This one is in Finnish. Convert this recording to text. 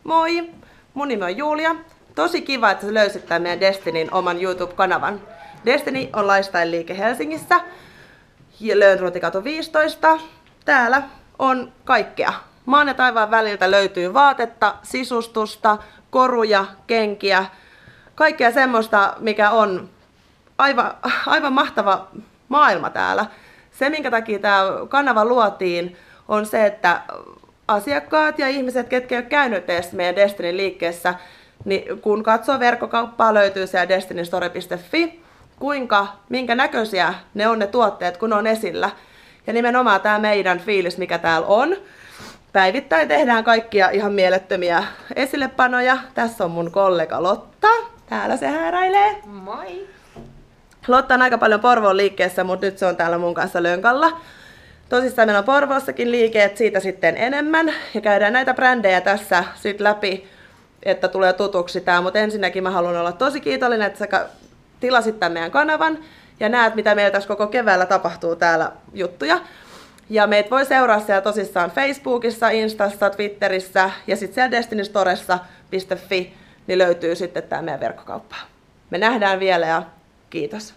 Moi! Mun nimi on Julia. Tosi kiva, että sä löysit tämän meidän Destinyn oman YouTube-kanavan. Destiny on lifestyle-liike Helsingissä, Lönnrotikatu 15. Täällä on kaikkea. Maan ja taivaan väliltä löytyy vaatetta, sisustusta, koruja, kenkiä, kaikkea semmoista, mikä on aivan mahtava maailma täällä. Se, minkä takia tämä kanava luotiin, on se, että asiakkaat ja ihmiset, ketkä ei ole käynyt edes meidän Destinyn liikkeessä, niin kun katsoo verkkokauppaa, löytyy siellä destinystore.fi, minkä näköisiä ne on ne tuotteet, kun ne on esillä. Ja nimenomaan tämä meidän fiilis, mikä täällä on. Päivittäin tehdään kaikkia ihan mielettömiä esillepanoja. Tässä on mun kollega Lotta. Täällä se hääräilee. Moi! Lotta on aika paljon Porvoon liikkeessä, mutta nyt se on täällä mun kanssa Lönkalla. Tosissaan meillä on Porvoossakin liike, että siitä sitten enemmän. Ja käydään näitä brändejä tässä sit läpi, että tulee tutuksi tää. Mutta ensinnäkin mä haluan olla tosi kiitollinen, että sä tilasit tämän meidän kanavan ja näet, mitä meillä tässä koko keväällä tapahtuu täällä juttuja. Ja meitä voi seuraa siellä tosissaan Facebookissa, Instassa, Twitterissä ja sitten siellä destinystoressa.fi niin löytyy sitten tämä meidän verkkokauppa. Me nähdään vielä ja kiitos.